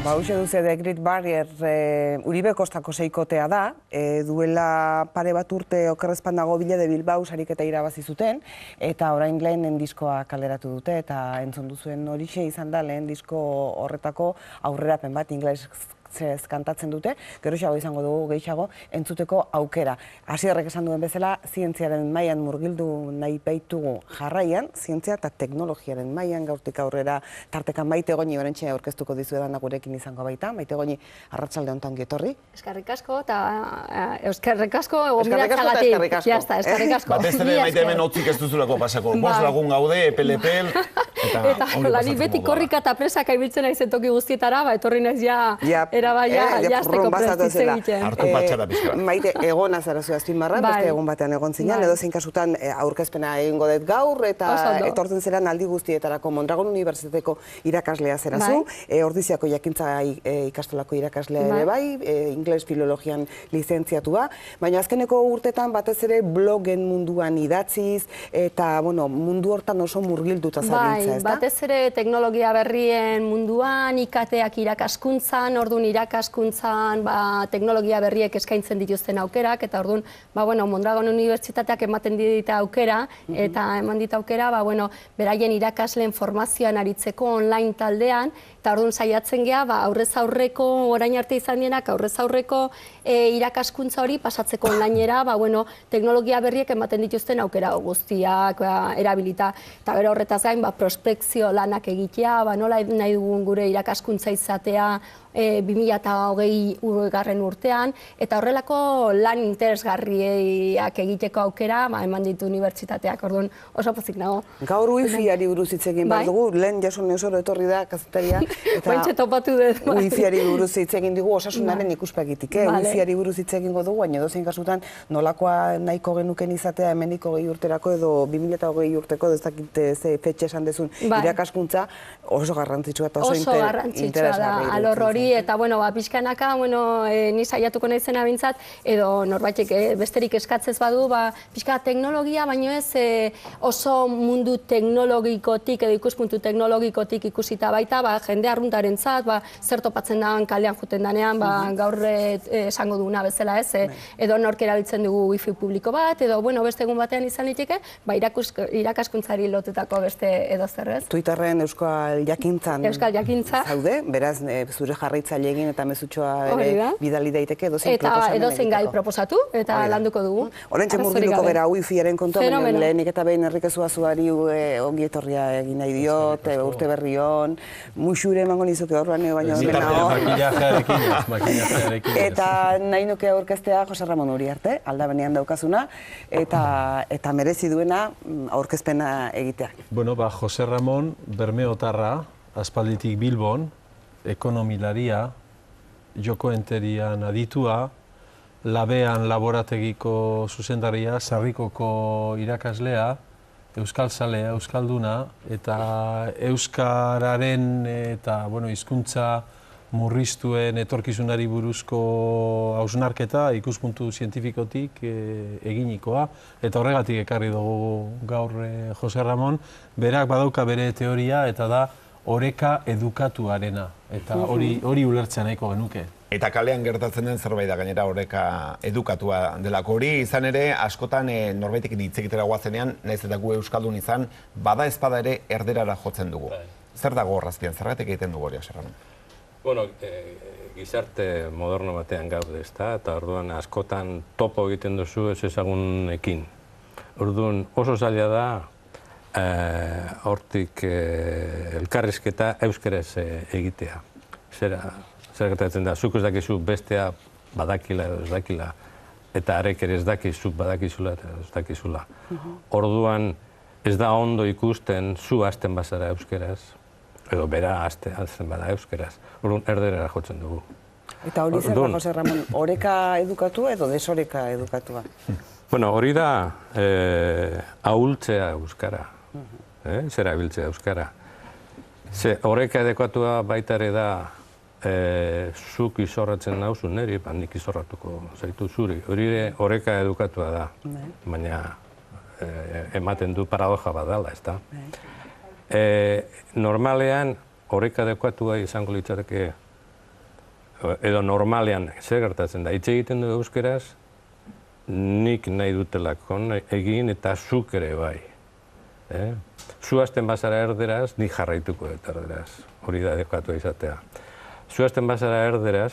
Hauxe duze The Great Barrier Uribe Kostako seikotea da, duela pare bat urte okerrezpan dago Villa de Bilbao sariketa irabazi zuten, eta orain lehenen diskoa kaleratu dute, eta entzun duzuen horixe izan da lehen disko horretako aurrerapen bat ingelesez kantatzen dute, geroxeago izango dugu gehiago entzuteko aukera. Hasierrek esan duen bezala, zientziaren mailan murgildu nahi baitugu jarraian, zientzia eta teknologiaren mailan gaurtik aurrera tarteka Maite Goñi orentxe aurkeztuko dizuedanak gurekin izango baita. Maite Goñi, arratsalde honetan ongi etorri. Eskerrik asko eta eskerrik asko egonbidatzagatik. Ya está, eskerrik asko. Batez ere Maite hemen hotzik ez duzulako pasako. Bost lagun gaude, epel-epel. Eta lanik beti korrika eta presaka ibiltzen naizen toki guztietara, etorri naiz ja era bai jazteko prestitzen egiten. Hartu patxara pizka. Maite, egona zara zu azpimarran, beste egon batean egon zinean, edo zein kasutan aurkezpena egingo dut gaur, eta etortzen zeran aldi guztietarako Mondragon Unibertsitateko irakaslea zera zu, Ordiziako jakintza ikastolako irakaslea ere bai, ingles filologian lizentziatua, baina azkeneko urtetan batez ere blogen munduan idatziz, eta mundu hortan oso murgilduta zabiltza, ez da? Batez ere teknologia berrien munduan, IKT-ak irakaskuntzan, orduan irakaskuntzan teknologia berriek eskaintzen dituzten aukerak, eta orduan, Mondragon Unibertsitateak ematen dit aukera, eta eman dit aukera, beraien irakasleen formazioan aritzeko online taldean, eta orduan saiatzen geha, aurrez aurreko, orain arte izan dienak, aurrez aurreko irakaskuntza hori pasatzeko onlinera, teknologia berriek ematen dituzten aukera guztiak erabilita. Eta gero horretaz gain, prospekzio lanak egitea, nola nahi dugun gure irakaskuntza izatea 2020 garren urtean, eta horrelako lan interesgarriak egiteko aukera eman ditu unibertsitateak, orduan oso pozik nago. Gaur Wi-Fi-ari buruz hitz egin behar dugu, lehen Jason Neusoro etorri da kazetaria, eta Wi-Fi-ari buruz hitz egin dugu osasunaren ikuspegitik, Wi-Fi-ari buruz hitz egingo dugu, baina edozein kasutan nolakoa nahiko genuken izatea hemendik 20 urterako edo 2020 urteko, ez dakit ze fetxe esan dezun irakaskuntza, oso garrantzitsua eta oso interesgarria. Alor hori, eta pixkanaka, ni saiatuko naizena bintzat, edo norbaitek besterik eskatzez badu, pixka teknologia, baino ez oso mundu teknologikotik edo ikuspuntu teknologikotik ikusita baita, jende arruntaren zat, zer topatzen da kalean juten danean, gaur esango duguna bezala ez, edo nork erabiltzen dugu wifi publiko bat, edo beste egun batean izan liteke, irakaskuntzari lotutako beste edo zer ez. Twitterren Euskal Jakintzan zaude, beraz zure jarraitzaile egin eta mezutxoa ere bidali daiteke edozein proposamen egiteko. Eta edozein gai proposatu eta landuko dugu. Horentxe murgilduko gara Wi-Fiaren kontua, baina lehenik eta behin Enrique Zuazuari ongi etorria egin nahi diot, urte berri hon, muxure emango nizuke horrean baina eta nahi nuke aurkeztea Jose Ramon Uriarte, aldabenean daukazuna, eta merezi duena aurkezpena egitea. Jose Ramon bermeotarra, aspalditik Bilbon, ekonomilaria, joko enterian aditua, labean laborategiko zuzendaria, sarrikoko irakaslea, euskalzalea, euskalduna, eta euskararen eta hizkuntza murriztuen etorkizunari buruzko hausnarketa ikuspuntu zientifikotik eginikoa, eta horregatik ekarri dugu gaur Jose Ramon, berak badauka bere teoria eta da oreka edukatuarena, eta hori ulertzen nahiko genuke. Eta kalean gertatzen den zerbait da gainera oreka edukatua delako hori, izan ere, askotan norbaitek hitz egitera goazenean, nahiz eta gu euskaldun izan, bada ezpada ere erderara jotzen dugu. Zer dago horrazpian, zergatik egiten dugu hori, Jose Ramon? Gizarte moderno batean gaude, eta orduan askotan topo egiten duzu ez ezagunekin. Orduan oso zaila da hortik elkarrizketa euskeraz egitea. Zer gertatzen da, zuk ez dakizu bestea badakila edo ez dakila, eta arek ere ez dakizuk badakizula eta ez dakizula. Orduan ez da ondo ikusten zu hasten bazara euskeraz, edo bera hasten bada euskeraz. Orduan erderera jotzen dugu. Eta hori zer da, Jose Ramon, oreka edukatua edo desoreka edukatua? Hori da ahultzea euskara. Zera biltzea euskara. Oreka edekatua baita ere da zuk izorratzen nauzu niri, nik izorratuko zaitu zuri. Hori oreka edukatua da, baina ematen du paradoja bat dela, ez da. Normalean oreka adekuatua izango litzateke edo normalean, zer gertatzen da, hitz egiten du euskeraz, nik nahi dutelako egin eta zuk ere bai. Zu hasten bazara erderaz, nik jarraituko dut erderaz. Hori da adekuatua izatea. Zu hasten bazara erderaz,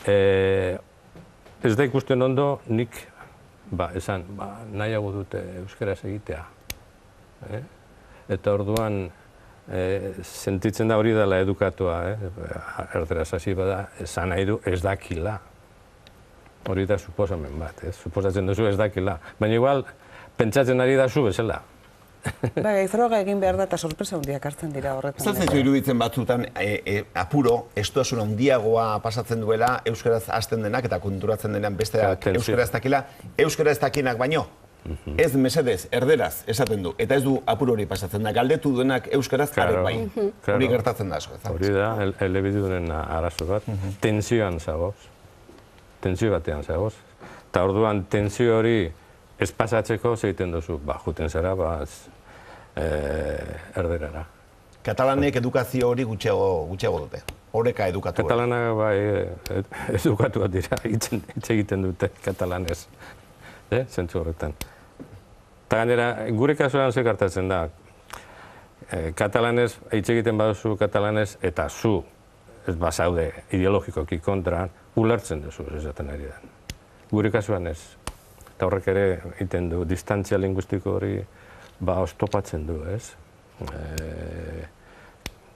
ez da ikusten ondo, nik esan, nahiago dute euskeraz egitea. Eta orduan, sentitzen da hori dela edukatua, erderaz hasi bada, esan nahi du ez dakila. Hori da suposamen bat, suposatzen duzu ez dakila. Baina igual, pentsatzen ari da zu bezala. Froga egin behar da eta sorpresa handiak hartzen dira horretan. Ez zaitu iruditzen batzutan apuro, estuasuna handiagoa pasatzen duela euskaraz hasten denak eta konturatzen denean besteak euskara ez dakila, euskara ez dakinak baino. Ez mesedez, erderaz esaten du, eta ez du apuro hori pasatzen da, galdetu denak euskaraz are bai. Hori gertatzen da asko. Hori da, elebidunen arazo bat, tentsioan zagoz, tentsio batean zagoz, eta orduan tentsio hori ez pasatzeko zeiten duzu, juten zara, erderara. Katalanek edukazio hori gutxiago dute, oreka edukatu hori. Katalanak bai edukatu bat dira, hitz egiten dute katalanez, zentzu horretan. Eta gainera, gure kasuan ze gertatzen da, katalanez, hitz egiten baduzu katalanez, eta zu, ez bazaude ideologikoki kontran, ulertzen duzu esaten ari da. Gure kasuan ez. Eta horrek ere egiten du, distantzia linguistiko hori oztopatzen du, ez?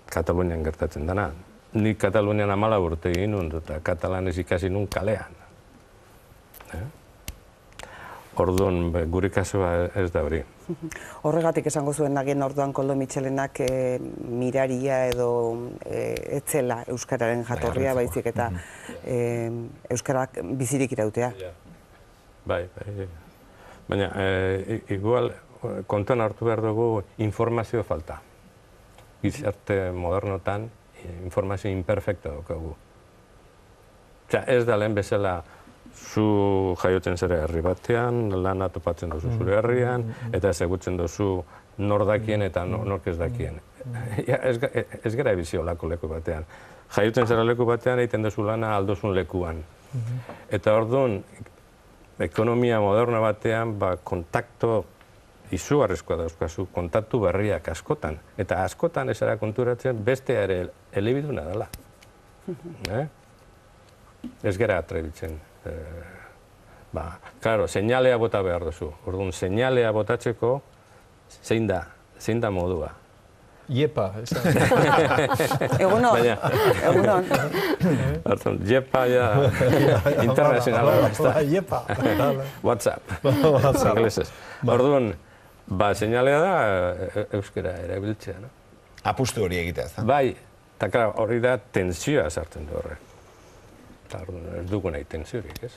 Katalunian gertatzen dena. Nik Katalunian 14 urte egin nun, eta katalanez ikasi nun kalean. Orduan, gure kasua ez da hori. Horregatik esango zuen nagien orduan Koldo Mitxelenak miraria edo etzela euskararen jatorria, baizik eta euskarak bizirik irautea. Bai. Baina, igual, kontuan hartu behar dugu informazio falta. Gizarte modernotan, informazio imperfekta daukagu. Ez da lehen bezala, zu jaiotzen zera herri batean, lana topatzen duzu zure herrian, eta ezagutzen duzu nor dakien eta nork ez dakien. Ez gara ebizio lako leku batean. Jaiotzen zera leku batean, egiten duzu lana aldozun lekuan. Eta orduan, ekonomia moderna batean, kontakto izugarrizkoa dauzkazu, kontaktu berriak askotan. Eta askotan ez ara konturatzen beste ere elebiduna dela. Ez gara atrebitzen. Claro, seinalea bota behar duzu. Orduan, seinalea botatzeko, zein da modua. Iepa, Egunon. Iepa ja internazionala. Iepa. WhatsApp. Inglesez. Orduan, seinalea da euskara erabiltzea. Apustu hori egitea, ez da? Bai, eta hori da tentsioa sartzen du horrek. Ez dugu nahi tentsiorik, ez?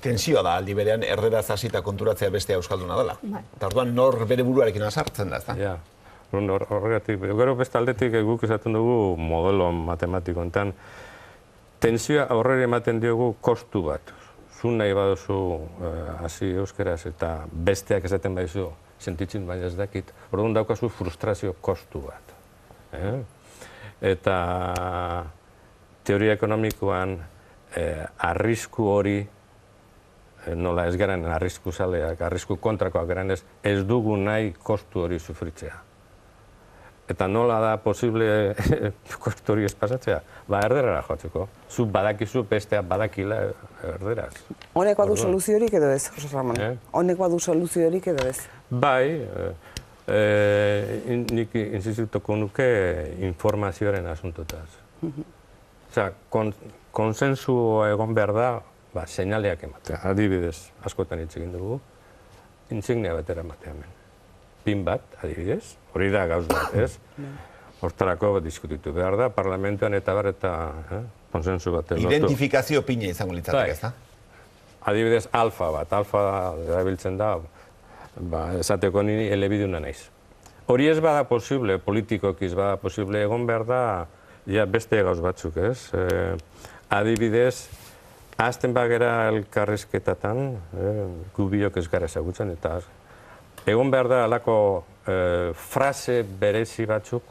Tentsioa da, aldi berean erderaz hasita konturatzea bestea euskalduna dela. Eta orduan nor bere buruarekin sartzen da, ez da? Ja, horregatik, gero beste aldetik guk esaten dugu modelo matematiko enten, tentsioa aurrera ematen diogu kostu bat. Zu nahi baduzu hasi euskeraz eta besteak esaten baizu sentitzen baina ez dakit, orduan daukazu frustrazio kostu bat. Eta teoria ekonomikoan arrisku hori, nola ez garen arrisku zaleak, arrisku kontrakoak garen ez dugu nahi kostu hori sufritzea. Eta nola da posible kostu hori ez pasatzea? Erderara joatzeko. Zu badakizu, bestea badakila erderaz. Honek badu soluziorik edo ez, Jose Ramon? Honek badu soluziorik edo ez? Bai, nik insistituko nuke informazioaren asuntotaz. Konsensu egon behar da, seinaleak ematea. Adibidez, askotan hitz egin dugu, insignia batera ematea hemen. Pin bat, adibidez, hori da gauz bat, ez? Hortarako diskutitu behar da, parlamentuan eta konsensu bat. Identifikazio pina izango litzatek, ez da? Adibidez, alfa bat, alfa erabiltzen da, esateko nini elebiduna naiz. Hori ez bada posible, politikoki ez bada posible, egon behar da, beste gauz batzuk, ez? Adibidez, azten bagera elkarrizketatan, gubiok ez gara ezagutzen, eta egon behar da alako frase berezi batzuk,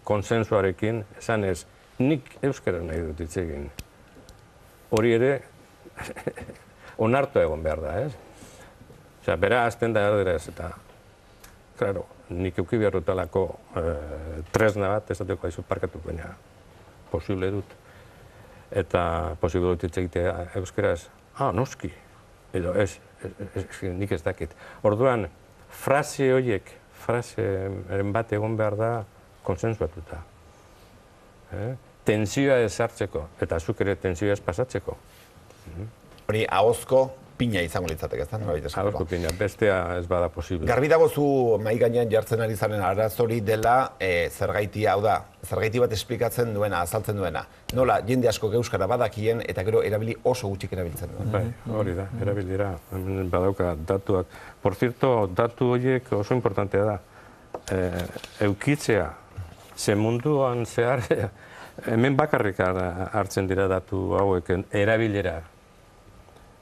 konsensuarekin, esan ez, nik euskara nahi dut hitz egin. Hori ere, onartu egon behar da, ez? Osea, bera azten da erderaz eta, claro, nik euki behar dutalako tresna bat, esateko aizu parkatu, baina posible dut. Eta posible dut hitz egitea euskaraz, noski, edo ez, nik ez dakit. Orduan, frase horiek, fraseren bat egon behar da konsensuatuta. Tensioa ez hartzeko, eta zuk ere tensioa ez pasatzeko. Hori, ahozko pina izango litzateke, ez da? Ahozko pina, bestea ez bada posible. Garbi dago zu mahai gainean jartzen ari zaren arazori dela zergaitia, hau da, zergaiti bat esplikatzen duena, azaltzen duena. Nola, jende asko euskara badakien eta gero erabili oso gutxik erabiltzen duen. Bai, hori da, erabilira, hemen badauka datuak. Por cierto, datu horiek oso importantea da. Eukitzea, ze munduan zehar, hemen bakarrik hartzen dira datu hauek erabilera.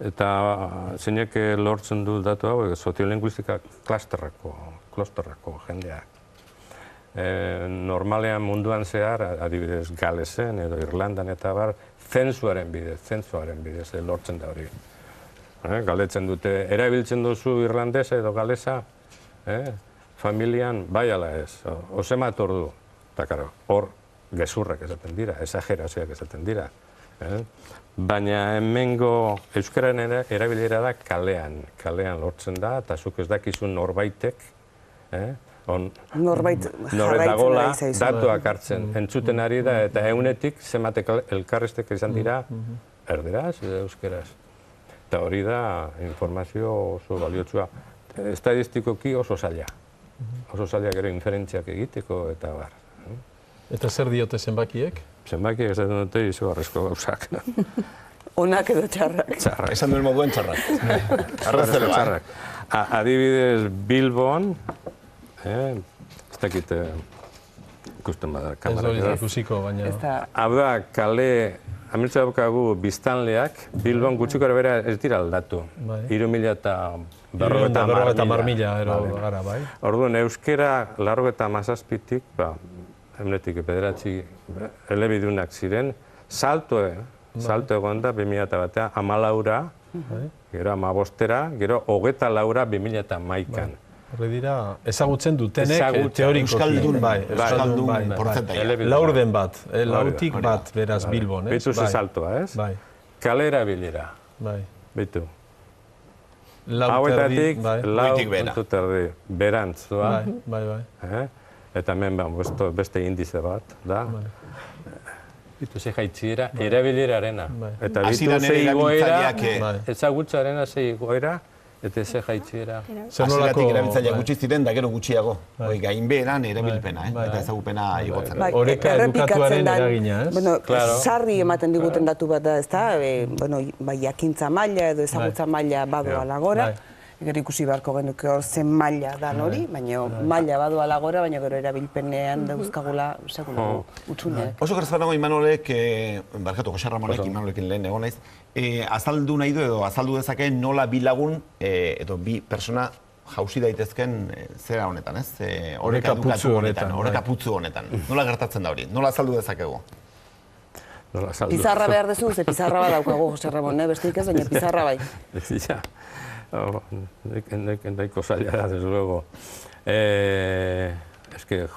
Eta zeinek lortzen du datu hauek, soziolinguistika klosterrako jendeak. Normalean munduan zehar, adibidez Galesen edo Irlandan eta bar, zentzuaren bidez lortzen da hori. Galetzen dute, erabiltzen duzu irlandesa edo galesa, familian bai ala ez, osemat ordu. Eta karo, hor gezurrak esaten dira, esagerazioak esaten dira. Baina hemengo euskararen erabilera da kalean lortzen da, eta zuk ez dakizun norbaitek, Norbait dagoela nahi zaizu. datuak hartzen, entzuten ari da, eta eunetik zematek elkarrestek izan dira erderaz edo euskeraz. Eta hori da informazio oso baliotsua. Estadistikoki oso zaila. Oso zaila gero inferentziak egiteko eta bar. Eta zer diote zenbakiek? Zenbakiak esaten dute izugarrizko gauzak. Onak edo txarrak. Txarrak. Esan duen moduen txarrak. Arrazelo, Txarrak. Adibidez Bilbon, ez dakit ikusten bada Ez kamera. hori da ikusiko, baina... Hau da, kale, amiltza daukagu biztanleak, Bilbon gutxiko bera ez dira aldatu. 350.000 ero gara, bai. Orduan, euskera 97tik, hemenetik bederatzi elebidunak ziren, salto egon da 2001, 14, gero 15, gero 24 2011an. Horre dira, ezagutzen dutenek teorikoki. Euskaldun, Euskaldun portzentaia. Laurden bat, lautik bat beraz Bilbon, ez? Bitu ze saltoa, ez? Bai. Kalera bilera, Bai. bitu. Lauterdik, Hauetatik, bai. lau terdi, berantzua. Bai. Eta hemen beste indize bat, da. Bitu ze jaitziera, erabilerarena. Eta bitu ze igoera, ezagutzarena ze igoera, eta ze jaitziera. Hasieratik erabiltzaileak gutxi ziren da gero gutxiago. Gainbeheran erabilpena, eta ezagupena igotzen da. Oreka edukatuaren eragina, ez? Bueno, sarri ematen diguten datu bat da, ezta? Jakintza maila edo ezagutza maila badoala gora. Gero ikusi beharko genuke hor zen maila da hori, baina maila badoala gora, baina gero erabilpenean dauzkagula segundo utsuneak. Oso gertzanago Imanolek, barkatu, Jose Ramonek Imanolekin lehen egon naiz, azaldu nahi du edo azaldu dezake nola bi lagun edo bi persona jauzi daitezken zera honetan, ez? Oreka edukatu honetan, oreka putzu honetan. Nola gertatzen da hori? Nola azaldu dezakegu? Pizarra behar dezu, ze pizarra bat daukagu, Jose Ramon, besteik ez, baina pizarra bai. Nahiko zaila da, desde luego. Ez que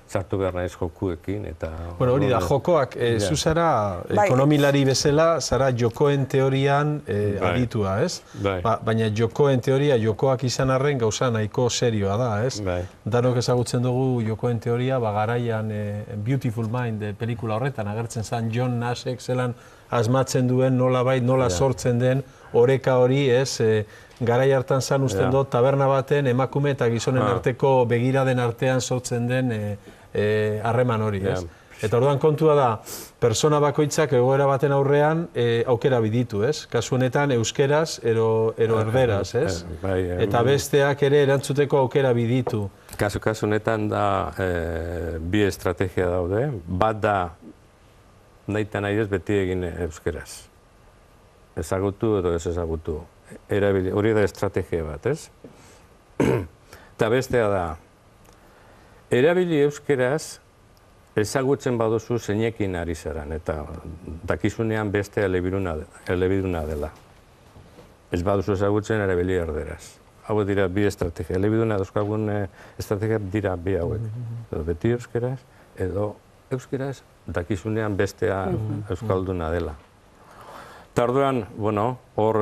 sartu behar naiz jokuekin eta... Bueno, hori da, jokoak, zu zara ekonomilari bezala, zara jokoen teorian aditua, ez? Baina jokoen teoria, jokoak izan arren gauza nahiko serioa da, ez? Danok ezagutzen dugu jokoen teoria, garaian Beautiful Mind pelikula horretan agertzen zen John Nashek zelan asmatzen duen nola sortzen den oreka hori, ez? Garai hartan zan usten dut taberna baten emakume eta gizonen arteko begiraden artean sortzen den harreman hori, ez? Eta orduan kontua da, persona bakoitzak egoera baten aurrean aukera biditu, ez? Kasu honetan euskeraz ero erderaz, ez? Eta besteak ere erantzuteko aukera biditu. Kasu honetan da bi estrategia daude, bat da nahi eta nahi ez beti egin euskeraz. Ezagutu edo ez ezagutu. Hori da estrategia bat, ez? Eta bestea da, erabili euskeraz ezagutzen baduzu zeinekin ari zeran, eta dakizunean beste elebiduna dela. Ez baduzu ezagutzen erabili erderaz. Hau dira bi estrategia. Elebiduna dauzkagun estrategia dira bi hauek. Edo beti euskeraz, edo euskeraz dakizunean bestea euskalduna dela. Eta orduan, hor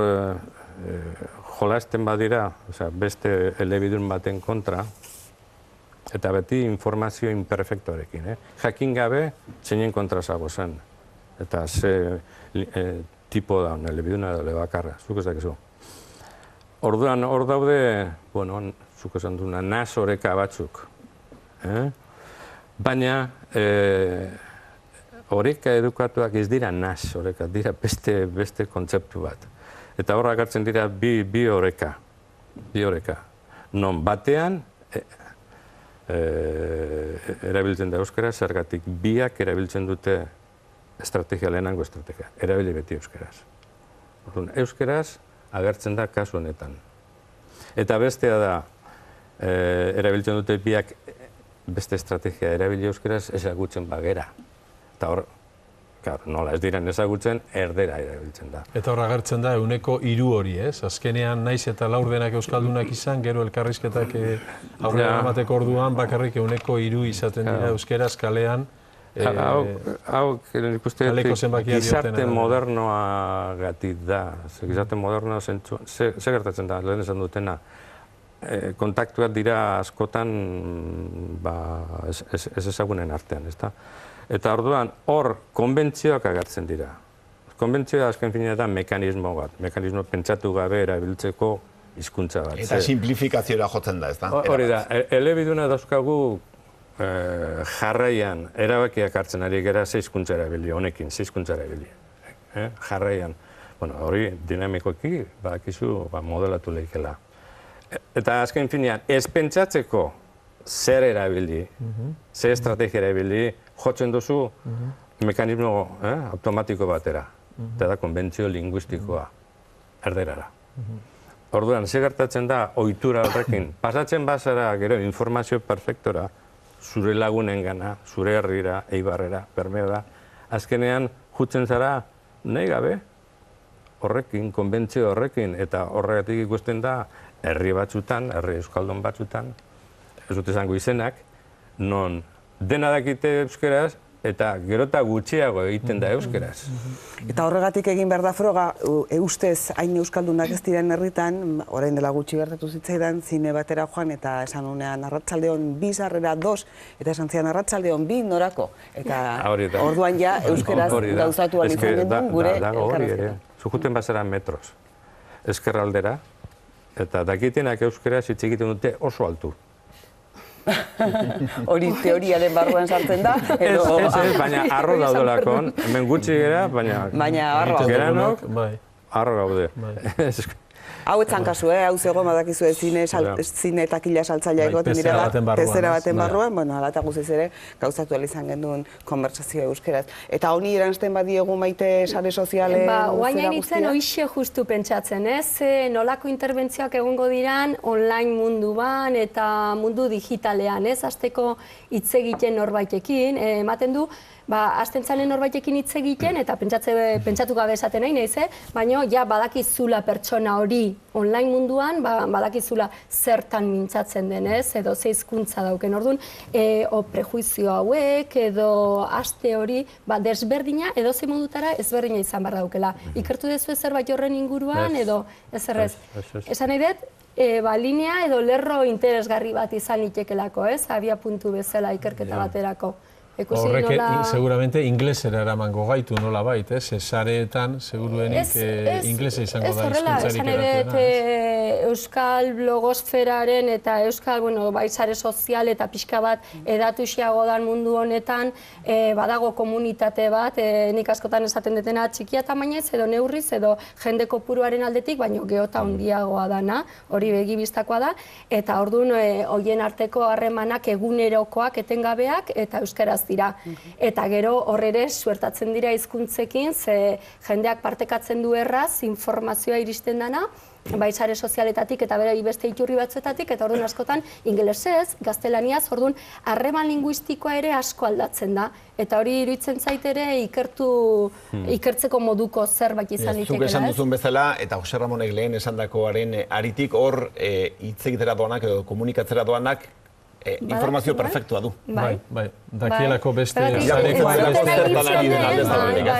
jolasten badira, beste elebidun baten kontra, eta beti informazio imperfektorekin. Jakin gabe, zeinen kontra zago zen. Eta ze tipo da, elebiduna da bakarra, zuk ez dakizu. Orduan, hor daude, zuk esan duna, nas oreka batzuk. Baina, oreka edukatuak ez dira nas oreka, dira beste kontzeptu bat. Eta horra agertzen dira bi oreka. Non batean, erabiltzen da euskara, zergatik biak erabiltzen dute estrategia, lehenango estrategia. Erabili beti euskaraz. Euskaraz agertzen da kasu honetan. Eta bestea da, erabiltzen dute biak beste estrategia erabili euskaraz ezagutzen bagera. Eta hor, nola ez diren ezagutzen, erdera erabiltzen da. Eta hor agertzen da, 3 hori, ez? Azkenean, naiz eta laurdenak euskaldunak izan, gero elkarrizketak aurrera emateko orduan, bakarrik 3 izaten dira euskeraz kalean. Hau, nik uste, gizarte modernoa gatit da. Gizarte modernoa ze gertatzen da, lehen esan dutena. Kontaktuak dira askotan ez ezagunen artean, ez da? Eta orduan, hor, konbentzioak agertzen dira. Konbentzioa azken finean da mekanismo bat. Mekanismo pentsatu gabe erabiltzeko hizkuntza bat. Eta simplifikazioa jotzen da, ez da? Hori da, elebiduna dauzkagu jarraian, erabakiak hartzen ari gara 6 hizkuntza erabili, honekin 6 hizkuntza erabili. Jarraian, hori dinamikoki, badakizu, modelatu lehikela. Eta azken finean, ez pentsatzeko zer erabili, zer estrategia erabili, jotzen duzu mekanismo automatiko batera. Eta da, konbentzio linguistikoa, erderara. Orduan, ze gertatzen da, ohitura horrekin, pasatzen bazara gero informazio perfektora, zure lagunen gana, zure herrira, eibarrera, bermeora, azkenean jutzen zara nahi gabe horrekin, konbentzio horrekin, eta horregatik ikusten da, herri batzutan, herri euskaldun batzutan, ez dut esango izenak, non dena dakite euskeraz, eta gero eta gutxiago egiten da euskeraz. Eta horregatik egin behar da froga, ustez hain euskaldunak ez diren herritan, orain dela gutxi gertatu zitzaidan, zine batera joan, eta esan unean arratsaldeon 2 sarrera 2, eta esan zian arratsaldeon 2 norako. Eta orduan ja euskeraz gauzatu izan genuen gure elkarrezketan. Zujuten bazara metros, ezkerraldera, eta dakitenak euskeraz hitz egiten dute oso altu. Hori teoriaren barruan sartzen da? Ez, baina arro daudelakon, hemen gutxi gera, baina geranok, arro gaude. Hau etzan kasu, hau zego badakizu zine takila saltzailea egoten dira tezera baten barruan, ala eta guziz ere gauzatu izan genuen konversazioa euskeraz. Eta honi eranzten badiegu Maite sare sozialen zera guztia? Oain nintzen hoixe justu pentsatzen, ez? Nolako interbentzioak egongo diran online munduan eta mundu digitalean, ez? Azteko hitz egiten norbaitekin, ematen du, azten zalen norbaitekin hitz egiten, eta pentsatu gabe esaten nahi nahiz, baina ja badakizula pertsona hori online munduan, badakizula zertan mintzatzen denez, edo ze hizkuntza dauken. Orduan, prejuizio hauek, edo aste hori, desberdina, edo ze modutara ezberdina izan behar daukela. Ikertu dezu zerbait horren inguruan, edo ez errez. Esan nahi dut, linea edo lerro interesgarri bat izan itekelako, ez? Abia puntu bezala ikerketa baterako. Horrek seguramente inglesera eramango gaitu nola bait, ez? Sareetan seguruenik inglesa izango da hizkuntzarik eratzena. Euskal blogosferaren eta euskal, bai sare sozial eta pixka bat edatuxiago dan mundu honetan, badago komunitate bat, nik askotan esaten detena txikia tamainez edo neurriz edo jende kopuruaren aldetik, baina geota handiagoa dana, hori begibistakoa da, eta orduan hoien arteko harremanak egunerokoak etengabeak eta euskaraz dira. Eta gero horrere suertatzen dira hizkuntzekin, ze jendeak partekatzen du erraz, informazioa iristen dana, bai sare sozialetatik eta bere beste iturri batzuetatik, eta orduan askotan ingelesez, gaztelaniaz, orduan harreman linguistikoa ere asko aldatzen da. Eta hori iruditzen zait ere ikertzeko moduko zerbait izan litekeela, ez? Zuk esan duzun bezala, eta Jose Ramonek lehen esandakoaren aritik hor hitz egitera doanak edo komunikatzera doanak informazio perfektua du. Bai, dakielako beste...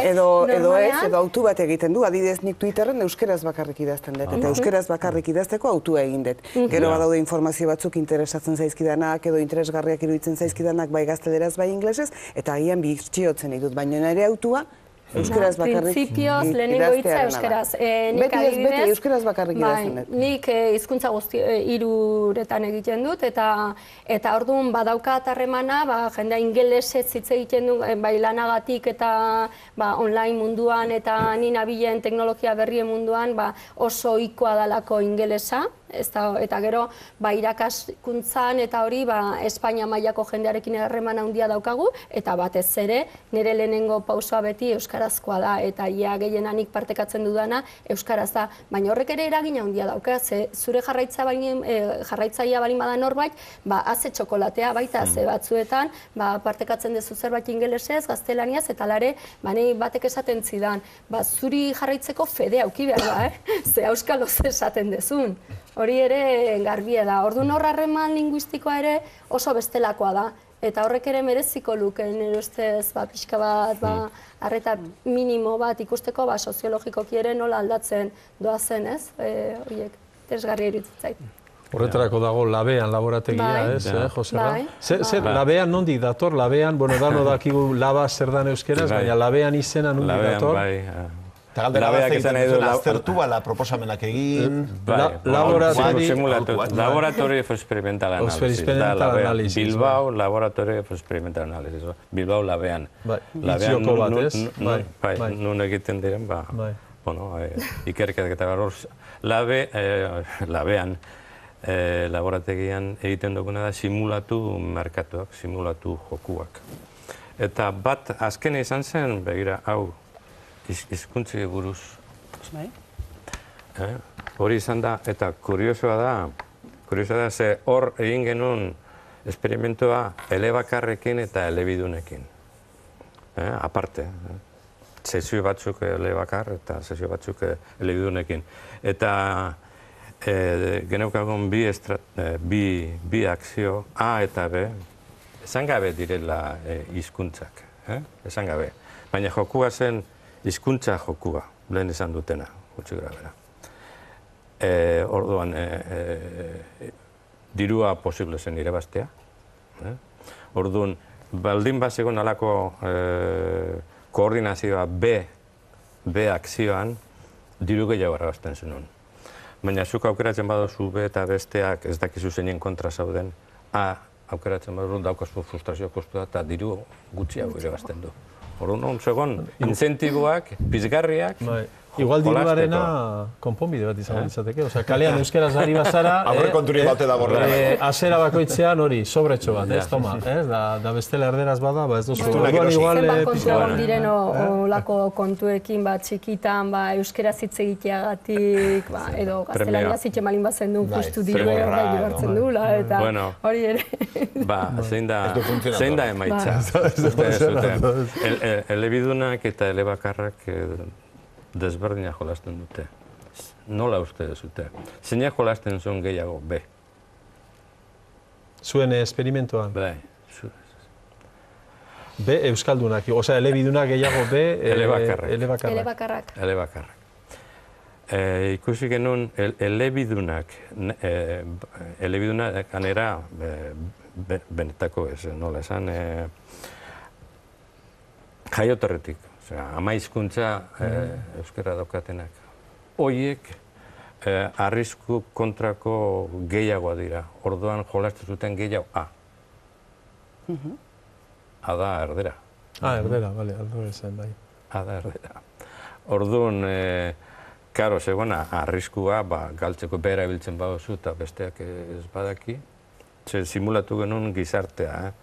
Edo ez, edo autu bat egiten du, adidez nik Twitterren euskeraz bakarrik idazten dut, eta euskeraz bakarrik idazteko autua egin dut. Gero badaude informazio batzuk interesatzen zaizkidanak, edo interesgarriak iruditzen zaizkidanak, bai gazteleraz, bai inglesez, eta agian birtxiotzen ditut, baina nire autua euskeraz bakarrik Printzipioz, lehenengo hitza euskeraz. Beti euskeraz bakarrik idazten dut. Nik hizkuntza guzti hiruretan egiten dut, eta orduan badaukat harremana, jendea ingelesez hitz egiten du, bai lanagatik eta online munduan, eta ni nabilen teknologia berrien munduan oso ohikoa dalako ingelesa, eta gero irakaskuntzan eta hori Espainia mailako jendearekin harreman handia daukagu, eta batez ere nire lehenengo pausoa beti euskarazkoa da, eta ia gehienanik partekatzen dudana euskaraz da, baina horrek ere eragina handia dauka, ze zure jarraitzailea balin bada norbait, haze txokolatea baita, ze batzuetan partekatzen duzu zerbait ingelesez, gaztelaniaz, eta lare batek esaten zidan, zuri jarraitzeko fede auki behar da, ze euskaloz esaten dezun. Hori ere garbia da. Orduan hor harreman linguistikoa ere oso bestelakoa da. Eta horrek ere mereziko luke, nire ustez, pixka bat, arreta minimo bat ikusteko, soziologikoki ere nola aldatzen doazen, ez? Horiek, interesgarri iruditzen zait. Horretarako dago Labean laborategia, ez, Josera? Zer, Labean nondik dator? Labean, bueno, dakigu laba zer dan euskeraz, baina Labean izena nondik dator? Eta galdera bat egiten duzula, aztertu bala proposamenak egin... Laboratorio Experimental Analysis. Bilbao Laboratorio Experimental Analysis. Bilbao Labean. Itzioko bat, ez? Bai, nun egiten diren, ikerketak eta barroz. Labean laborategian egiten duguna da simulatu merkatuak, simulatu jokuak. Eta bat azken izan zen, begira, hau, hizkuntzi buruz. Hori izan da, eta kuriosoa da, ze hor egin genuen esperimentoa elebakarrekin eta elebidunekin. Aparte, sesio batzuk elebakar eta sesio batzuk elebidunekin. Eta geneukagun bi akzio, A eta B, esan gabe direla hizkuntzak, esan gabe. Baina jokua zen hizkuntza jokua, lehen esan dutena, gutxi grabera. Orduan, dirua posible zen irabaztea. Orduan, baldin bazegoen alako koordinazioa B akzioan, diru gehiago irabazten zenun. Baina zuk aukeratzen baduzu B eta besteak ez dakizu zeinen kontra zauden, A aukeratzen baduzu daukazu frustrazio kostua eta diru gutxiago irabazten du. Orduan, segon, incentiboak, pizgarriak, igual diruarena konponbide bat izango ditzateke. Osea, kalean euskeraz ari bazara... Aurre konturi baute da borrela. Azera bakoitzean hori, sobretxo bat, ez, toma. Da bestela erderaz bada, ez duzu. Zenbat kontu egon diren olako kontuekin, txikitan, euskeraz hitz egiteagatik, edo gaztelania zitxe malin bazen du, justu dirue horrek hartzen duela, eta hori ere. Zein da emaitza. Elebidunak eta elebakarrak desberdina jolasten dute. Nola uste duzute? Zeinak jolasten zuen gehiago B? Zuen esperimentoan? Bai. B euskaldunak, osea, elebidunak gehiago B... Elebakarrak. Ikusi genuen elebidunak anera benetako ez, nola esan, jaioterretik. Ama hizkuntza euskara daukatenak. Hoiek arrisku kontrako gehiagoa dira. Orduan jolasten zuten gehiago A. A da erdera. Erdera, bale, erdera zen, bai. A da erdera. Orduan, karo, segona, arriskua, galtzeko behera biltzen baduzu eta besteak ez badaki. Simulatu genuen gizartea,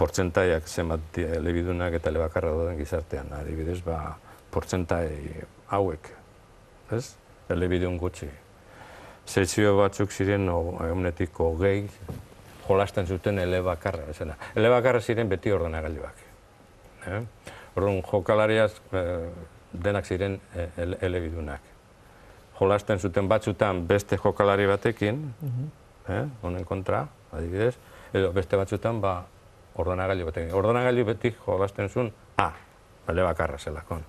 portzentaiak zenbat elebidunak eta elebakarra dauden gizartean. Adibidez, portzentai hauek, ez? Elebidun gutxi. sesio batzuk ziren egunetik 20 jolasten zuten elebakarra. Elebakarra ziren beti ordenagailuak. Orduan, jokalariaz denak ziren elebidunak. Jolasten zuten batzutan beste jokalari batekin, honen kontra, adibidez, edo beste batzutan ordenagailu batekin. Ordenagailu beti jolasten zuen elebakarra zelakon.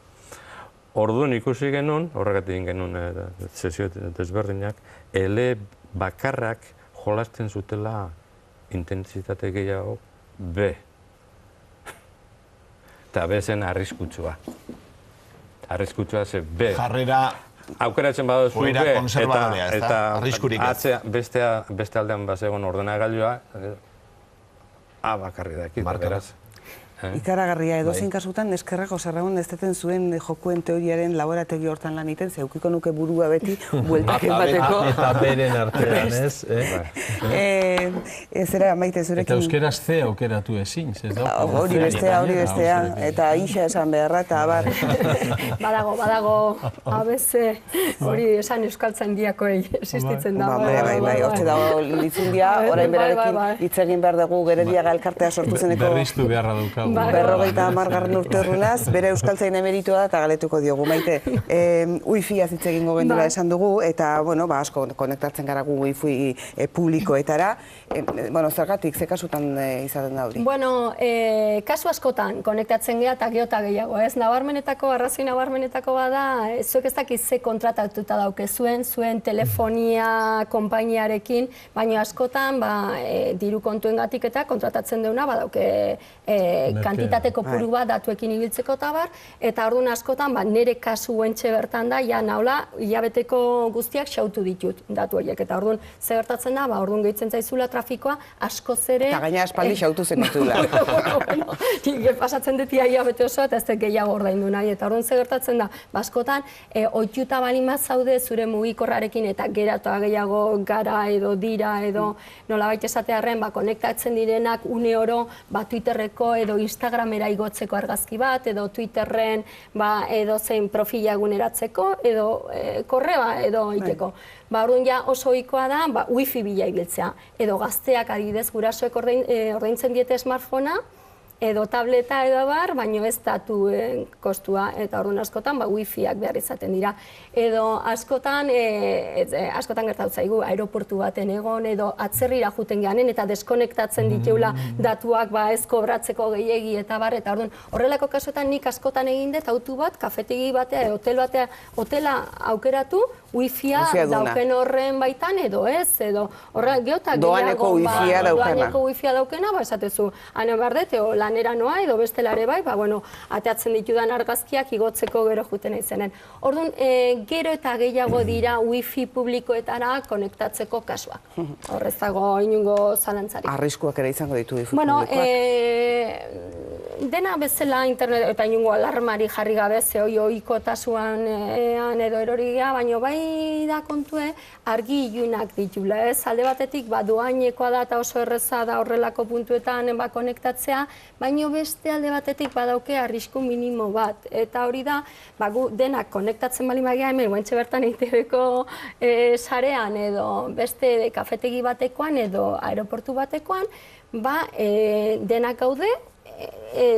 Orduan ikusi genuen, horregatik genuen sesio desberdinak, elebakarrak jolasten zutela intentsitate gehiago B. Eta B zen arriskutsua. Arriskutsua ze B. Jarrera aukeratzen baduzu B eta arriskurik ez. Beste aldean bazegon ordenagailua A bakarri da ekit, beraz. Ikaragarria edozein kasutan eskerrako zerragon ez deten zuen jokuen teoriaren laborategi hortan lan iten, zeukiko nuke burua beti bueltak emateko. Eta beren artean, ez? Ez era, Maite, zurekin... Eta euskeraz C aukeratu ezin, ez da? Hori bestea, eta isa esan beharra, eta abar. Badago, ABC, hori esan euskaltzen diakoei existitzen da. Bai, hortxe dago litzundia, orain berarekin hitz egin behar dugu Gerediaga elkartea sortu zeneko... Berriztu beharra daukagu. 50 urte urrunaz, bere euskaltzain emeritua eta galetuko diogu. Maite, wifi-az hitz egingo gendula esan dugu, eta, asko konektatzen gara gu wifi publikoetara. Zergatik, ze kasutan izaten da hori? Kasu askotan konektatzen geha eta geota gehiago, ez? Arrazoi nabarmenetako bada, zuek ez dakiz ze kontratatuta dauke zuen telefonia konpainiarekin, baina askotan diru kontuengatik eta kontratatzen deuna badauke kantitate kopuru bat datuekin ibiltzeko eta orduan askotan nire kasu entxe bertan da, naula, hilabeteko guztiak xautu ditut datu horiek, eta orduan ze gertatzen da, orduan gehitzen zaizula trafikoa, askoz ere... Eta gaina espaldi xautu zen ditula. Pasatzen dut hilabete oso, eta ez dut gehiago ordaindu nahi, eta orduan ze gertatzen da, askotan, ohituta baldin bat zaude zure mugikorrarekin eta geratu gehiago gara edo dira edo nolabait esatearren, konektatzen direnak une oro, Twitterreko edo Instagramera igotzeko argazki bat, edo Twitterren edo zein profila eguneratzeko, edo korreba edo iteko. Orduan oso ohikoa da wifi bila ibiltzea. Edo gazteak adibidez gurasoek ordaintzen diete smartphonea, edo tableta edo baino ez datu kostua, eta orduan askotan wifiak behar izaten dira. Edo askotan gertatu zaigu aeroportu baten egon, edo atzerrira juten gehanen, eta deskonektatzen diteula datuak ez kobratzeko gehiegi, eta orduan horrelako kasuetan nik askotan egin dut autu bat, kafetegi batea, hotela aukeratu, wifia dauken horren baitan, edo ez, edo geotak doaneko wifia daukena, esatezu, hane bardete, lanera noa, edo bestelare bai, ateatzen ditudan argazkiak igotzeko gero juten izenen. Orduan, gero eta gehiago dira wifi publikoetara konektatzeko kasuak. Horrez dago inungo zalantzarik. Arriskuak ere izango ditu wifi publikoak? Dena bezala internet eta inungo alarmari jarri gabe, ohikotasuan edo erorigia, baina bai da kontue argi ilunak ditula, ez? Alde batetik doainekoa da eta oso erreza da horrelako puntuetan konektatzea, baina beste alde batetik badauke arrisku minimo bat. Eta hori da, gu denak konektatzen bali magia hemen, guentxe bertan ITV-ko sarean edo beste kafetegi batekoan edo aeroportu batekoan, denak gaude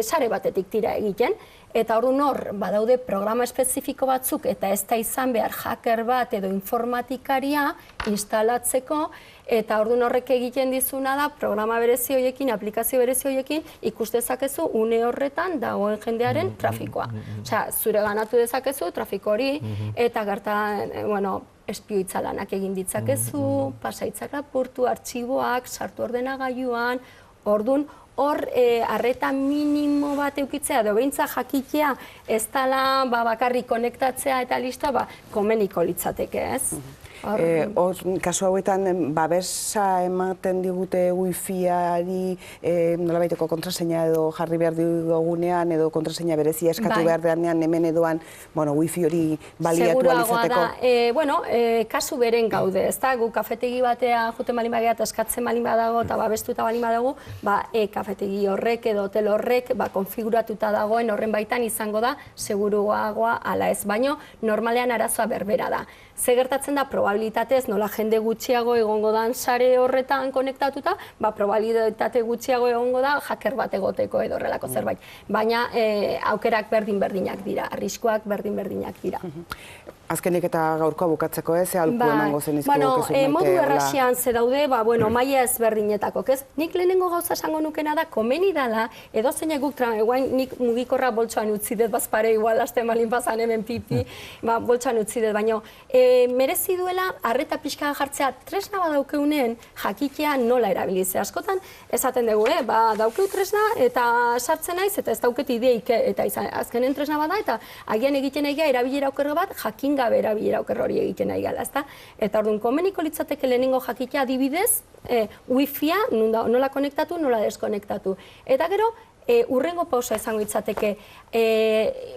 sare batetik tira egiten. Eta orduan hor, badaude programa espezifiko batzuk eta ez da izan behar hacker bat edo informatikaria instalatzeko, eta orduan horrek egiten dizuna da programa berezi horiekin, aplikazio berezi horiekin ikus dezakezu une horretan dagoen jendearen trafikoa. Osea, zure ganatu dezakezu trafiko hori eta gertan, espioitza lanak egin ditzakezu, pasaitzak lapurtu, artxiboak, sartu ordenagailuan, orduan hor arreta minimo bat eukitzea, edo behintza jakitea ez dela bakarrik konektatzea eta listoa, komeniko litzateke, ez? Kasu hauetan, babesa ematen digute wifi-ari nolabaiteko kontraseina edo jarri behar digugunean, edo kontraseina berezia eskatu behar denean hemen edoan wifi hori baliatu alizateko? Kasu beren gaude, ez da, gu kafetegi batea juten balin bagea eta eskatzen balin badago eta babestuta balin badago, kafetegi horrek edo hotel horrek konfiguratuta dagoen horren baitan izango da seguruagoa ala ez, baino normalean arazoa berbera da. Ze gertatzen da, probablemente probabilitatez nola jende gutxiago egongo dan sare horretan konektatuta, probabilitate gutxiago egongo da hacker bat egoteko edo horrelako zerbait. Baina aukerak berdin-berdinak dira, arriskuak berdin-berdinak dira. Azkenik eta gaurkoa bukatzeko ez, aholku emango zenizko kezuk modu errasian ze daude, maila ezberdinetako, ez? Nik lehenengo gauza esango nukena da, komeni dala, edo zeinak guk, nik mugikorra boltsoan utzi dut, bazpare igual, aste malin pasan hemen pipi, boltsoan utzi dut, baina merezi duela, arreta pixka jartzea, tresna badaukeunen, jakitea nola erabilizea. Askotan, esaten dugu, daukeu tresna, eta sartzen naiz, eta ez dauket ideik, eta azkenen tresna bada, eta agian egiten egia erabilera okerro bat, jakin gabe erabilera okerro hori egiten nahi gala, ezta? Eta orduan, komeniko litzateke lehenengo jakitea adibidez, Wi-Fi-a nola konektatu, nola deskonektatu. Eta gero, urrengo pausa izango litzateke,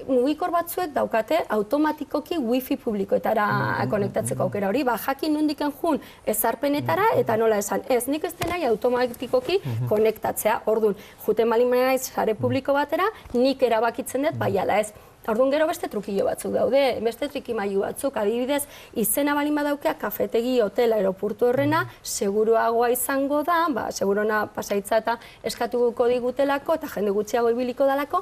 mugikor batzuek daukate automatikoki Wi-Fi publikoetara konektatzeko aukera hori, jakin nondiken jun ezarpenetara eta nola esan. Ez, nik ez denai automatikoki konektatzea. Orduan, juten malin naiz sare publiko batera, nik erabakitzen dut, ala ez. Orduan gero beste trukillo batzuk daude, beste trikimailu batzuk, adibidez, izena balin badaukea kafetegi, hotel, aeroportu horrena, seguruagoa izango da, segurona pasaitza eta eskatuko digutelako, eta jende gutxiago ibiliko dalako,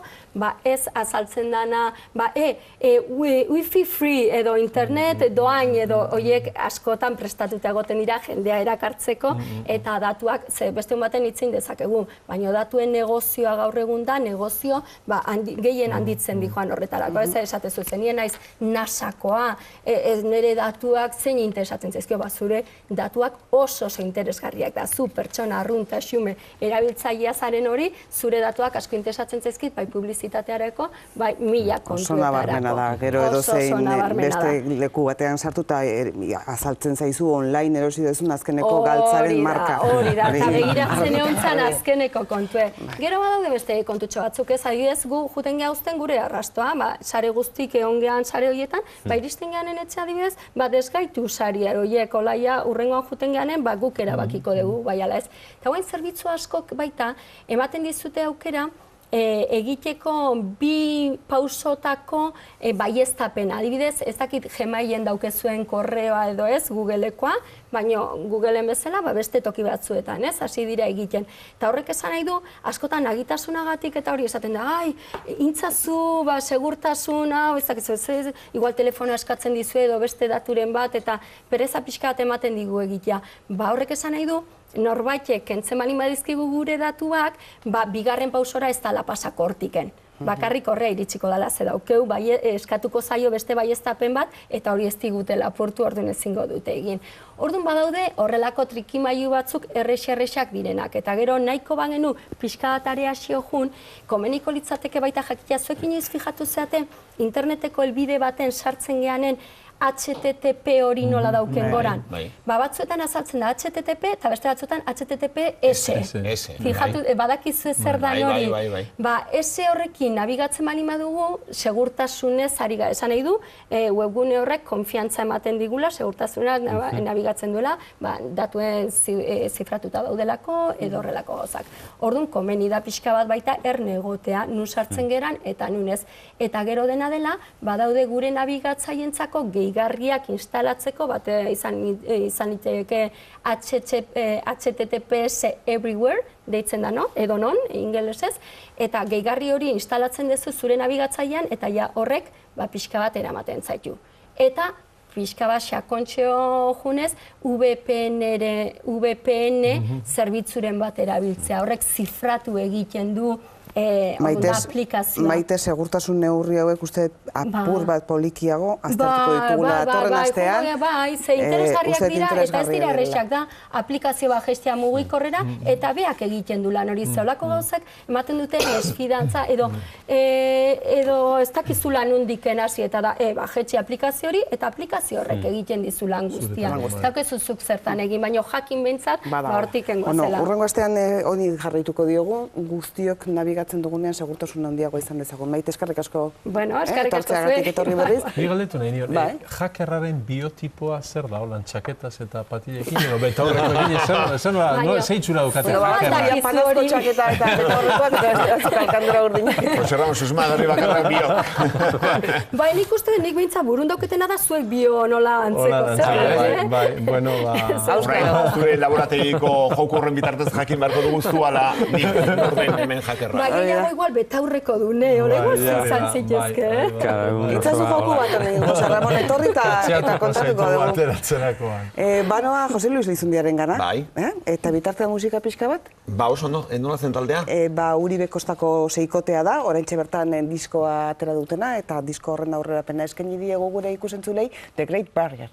ez azaltzen dana, Wi-Fi free edo internet doain edo horiek askotan prestatuta egoten dira jendea erakartzeko, eta datuak, beste baten itzein dezakegu, baina datuen negozioa gaur egun da, negozio gehien handitzen dijoan horretan. Ez esatezu zenien naiz nasakoa, nire datuak zein interesatzen zaizkio, zure datuak oso interesgarriak da, zu pertsona, arrunta, xume, erabiltzailea zaren hori, zure datuak asko interesatzen zaizkit, bai publizitateareko, bai mila kontuetarako. Oso nabarmena da, gero edo zein beste leku batean sartuta azaltzen zaizu online erosi dezun azkeneko galtzaren marka. Hori da, eta begiratzen egontzan azkeneko kontue. Gero badaude beste kontutxo batzuk ez, adibidez gu juten gauzten gure arrastoa, sare guztik egon gehan sare horietan, iristen gehanen etxe adibidez, desgaitu sari horiek, olaia urrengoan juten gehanen, guk erabakiko dugu, ala ez. Eta guain zerbitzu askok baita, ematen dizute aukera, egiteko bi pausotako baieztapen. Adibidez, ez dakit Gmailen daukezuen korreoa edo ez, Googleekoa, baina Googleen bezala beste toki batzuetan, ez, hasi dira egiten. Eta horrek esan nahi du, askotan nagitasunagatik eta hori esaten da, intzazu, segurtasuna, ez dakit, igual telefonoa eskatzen dizu edo beste daturen bat, eta pereza pixka bat ematen digu egitea. Horrek esan nahi du, norbaitek kentzen balin badizkigu gure datuak, bigarren pausora ez dala pasako hortiken. Bakarrik horrea iritsiko dela, ze daukeu eskatuko zaio beste baieztapen bat, eta hori ez digutela portu orduan ezingo dute egin. Orduan badaude horrelako trikimailu batzuk erresak direnak, eta gero nahiko bagenu pixka bat areazio jun, komeniko litzateke baita jakitea zuekin inoiz fijatu zeate, interneteko helbide baten sartzen gehanen, HTTP hori nola dauken goran. Batzuetan azaltzen da HTTP eta beste batzuetan HTTPS. Fijatu, badakizu zer da hori. S horrekin nabigatzen bali madugu, segurtasunez ari gara. Esan nahi du, webgune horrek konfiantza ematen digula, segurtasunak nabigatzen duela, datuen zifratuta daudelako edo horrelako gauzak. Orduan, komeni da pixka bat baita erne egotea, nun sartzen geran eta nunez. Eta gero dena dela, badaude gure nabigatzaientzako gehigarriak instalatzeko, izan liteke HTTPS everywhere, deitzen da, edo non, ingelesez, eta gehigarri hori instalatzen duzu zure nabigatzailean, eta ja horrek pixka bat eramaten zaitu. Eta pixka bat sakontxeo junez, VPN zerbitzuren bat erabiltzea. Horrek zifratu egiten du aplikazioa. Maite, segurtasun neurri hauek uste apur bat polikiago, aztertuko ditugula datorren astean. Ze interesgarriak dira, eta ez dira errexak da, aplikazio bat gestia mugikorrera, eta beak egiten du lan hori zeolako gauzak, ematen dute esfidantza, edo ez dakizu lan undiken hasi, eta da, jetxe aplikazio hori, eta aplikazio horrek egiten dizu lan guztia. Eta zuzuk zertan egin, baina jakin behintzat, hortik engoazela. Urrengo astean honi jarraituko diogu, guztiok nabigatzen komunikatzen dugunean segurtasun handiago izan dezagun. Maite, eskerrik asko. Bueno, eskerrik asko Etortzeagatik etorri berriz. Ni galdetu nahi nion, Bai. hackerraren biotipoa zer da, holan, txaketaz eta patilekin, edo betaurrekoekin, zeitzura dukate hackerra? Panazko txaketa eta betaurrekoak eta ez alkandora urdinak. Jose Ramos, susmagarri bakarrak biok. Bai, nik uste nik behintzat burun dauketena da zuek bio nola antzeko. Bai, bueno, Zure laborategiko joko horren bitartez jakin beharko dugu zuala nik norden hemen hackerra. Ba, gehiago igual betaurreko dune, hori igual zizan zitezke, Itzazu joku bat honen, Jose Ramon, etorri eta kontatuko dugu. Ateratzerakoan. Banoa Jose Luis Leizundiaren gana. Bai. Eta bitartean musika pixka bat? Ba, oso ondo, nola zen taldea? Uribe Kostako seikotea da, oraintxe bertan diskoa atera dutena, eta disko horren aurrerapena eskaini diegu gure ikusentzulei, The Great Barrier.